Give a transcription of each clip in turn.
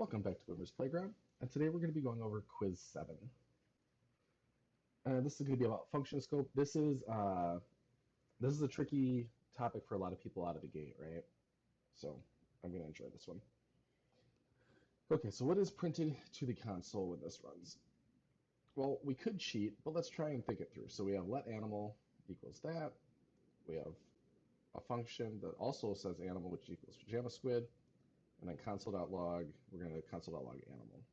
Welcome back to Boomer's Playground, and today we're going to be going over Quiz 7. This is going to be about function scope. This is a tricky topic for a lot of people out of the gate, right? So I'm going to enjoy this one. Okay, so what is printed to the console when this runs? Well, we could cheat, but let's try and think it through. So we have let animal equals that. We have a function that also says animal, which equals pajama squid. And then console.log, we're going to console.log animal.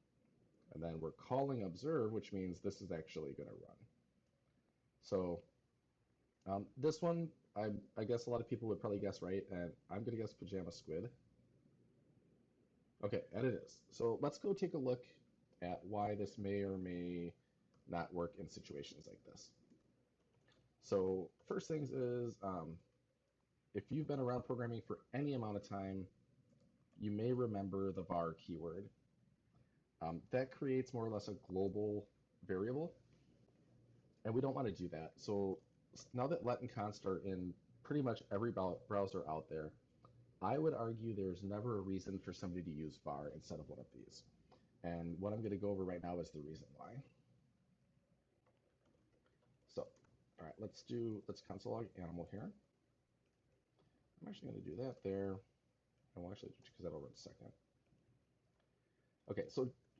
And then we're calling observe, which means this is actually going to run. So this one, I guess a lot of people would probably guess right, and I'm going to guess pajama squid. Okay, and it is. So let's go take a look at why this may or may not work in situations like this. So first things is, if you've been around programming for any amount of time, you may remember the var keyword. That creates more or less a global variable, and we don't want to do that. So now that let and const are in pretty much every browser out there, I would argue there's never a reason for somebody to use var instead of one of these. And what I'm going to go over right now is the reason why. So, all right, let's console log animal here. I'm actually going to do that there, and we'll actually because that over in a second. Okay,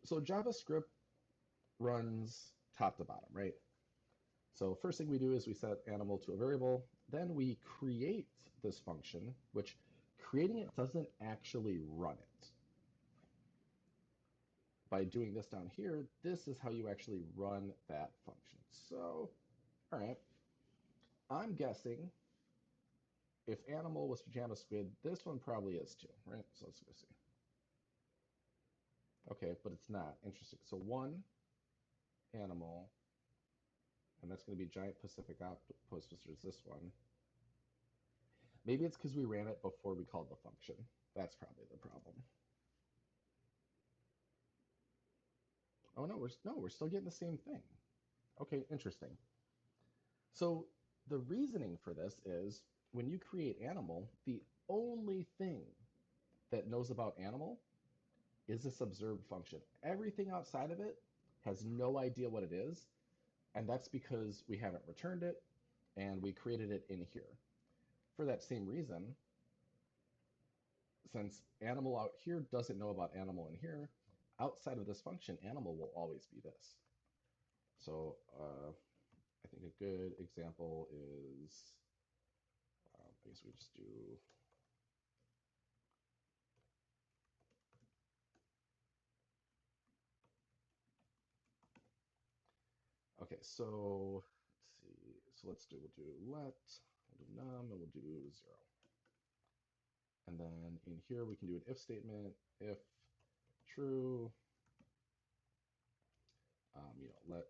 so JavaScript runs top to bottom, right? So first thing we do is we set animal to a variable, then we create this function, which creating it doesn't actually run it. By doing this down here, this is how you actually run that function. So, all right, I'm guessing if animal was pajama squid, this one probably is too, right? So let's go see. Okay, but it's not. Interesting. So one animal, and that's going to be giant Pacific Octopus, which is this one. Maybe it's because we ran it before we called the function. That's probably the problem. Oh no, we're still getting the same thing. Okay, interesting. So the reasoning for this is when you create animal, the only thing that knows about animal is this observed function. Everything outside of it has no idea what it is, and that's because we haven't returned it and we created it in here. For that same reason, since animal out here doesn't know about animal in here, outside of this function, animal will always be this. So I think a good example is, I guess we just do, okay, so let's see. So we'll do let, we'll do num, and we'll do 0. And then in here, we can do an if statement, if true, let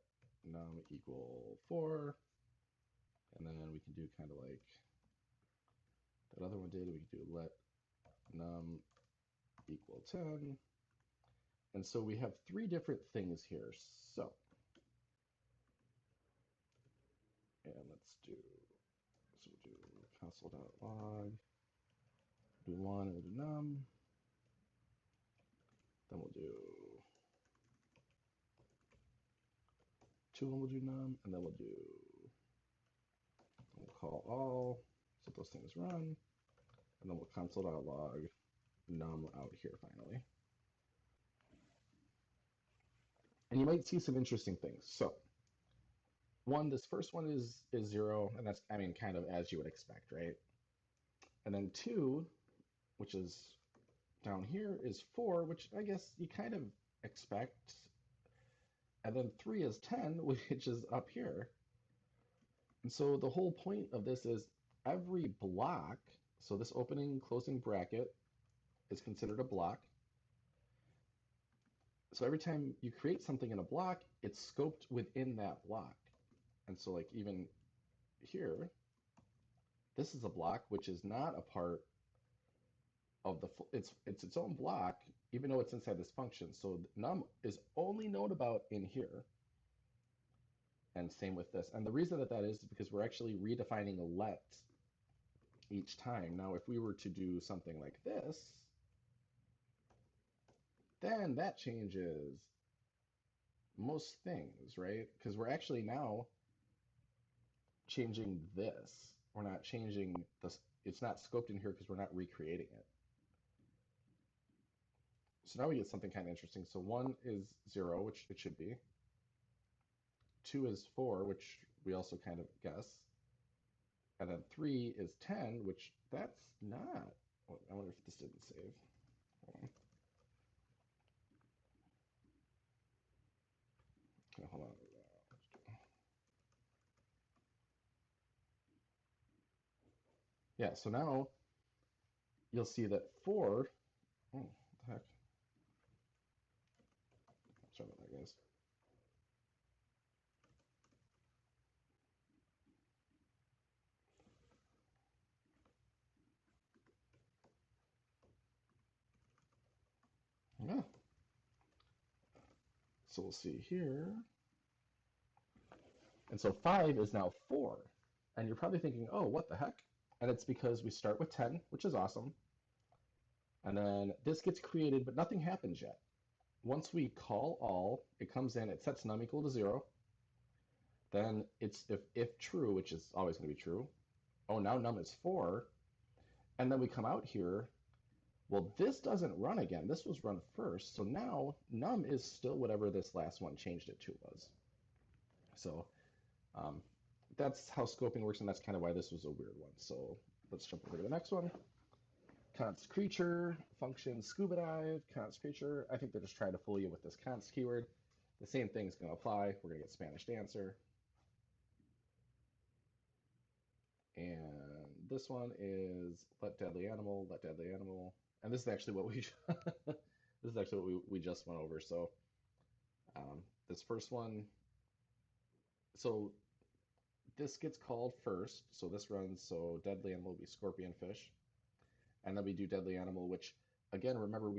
num equal 4. And then we can do kind of like that other one did. We can do let num equal 10. And so we have 3 different things here. So, and let's do, so we'll do console.log, do 1, and we'll do num. Then we'll do 2, and we'll do num. And then we'll call all, so those things run. And then we'll console.log num out here finally. And you might see some interesting things. So, one, this first one is 0, and that's, I mean, kind of as you would expect, right? And then 2, which is down here, is 4, which I guess you kind of expect. And then 3 is 10, which is up here. And so the whole point of this is every block, so this opening, closing bracket is considered a block. So every time you create something in a block, it's scoped within that block. And so like even here, this is a block which is not a part of the, it's its own block, even though it's inside this function. So num is only known about in here. And same with this. And the reason that is because we're actually redefining a let each time. Now, if we were to do something like this, then that changes most things, right? Because we're actually now changing this. We're not changing this. It's not scoped in here because we're not recreating it. So now we get something kind of interesting. So 1 is 0, which it should be. 2 is 4, which we also kind of guess. And then 3 is 10, which that's not. Oh, I wonder if this didn't save. Hold on. Okay, hold on. Yeah, so now you'll see that 4. Oh, what the heck? Sorry about that, guys. Yeah. So we'll see here. And so 5 is now 4. And you're probably thinking, oh, what the heck? And it's because we start with 10, which is awesome. And then this gets created, but nothing happens yet. Once we call all, it comes in, it sets num equal to 0. Then it's if true, which is always going to be true. Oh, now num is 4. And then we come out here. Well, this doesn't run again. This was run first. So now num is still whatever this last one changed it to was. So um, that's how scoping works, and that's kind of why this was a weird one. So let's jump over to the next one. Const creature, function scuba dive, const creature. I think they're just trying to fool you with this const keyword. The same thing is going to apply. We're going to get Spanish answer. And this one is let deadly animal, let deadly animal. And this is actually what we this is actually what we just went over. So this first one, so this gets called first. So this runs, so deadly animal will be scorpion fish. And then we do deadly animal, which again, remember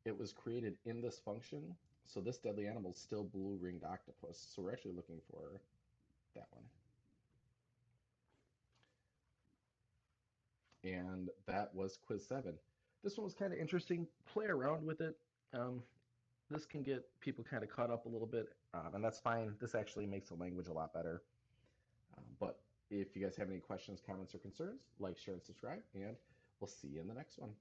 it was created in this function. So this deadly animal is still blue ringed octopus. So we're actually looking for that one. And that was quiz 7. This one was kind of interesting. Play around with it. Um, this can get people kind of caught up a little bit, and that's fine. This actually makes the language a lot better. But if you guys have any questions, comments, or concerns, like, share, and subscribe, and we'll see you in the next one.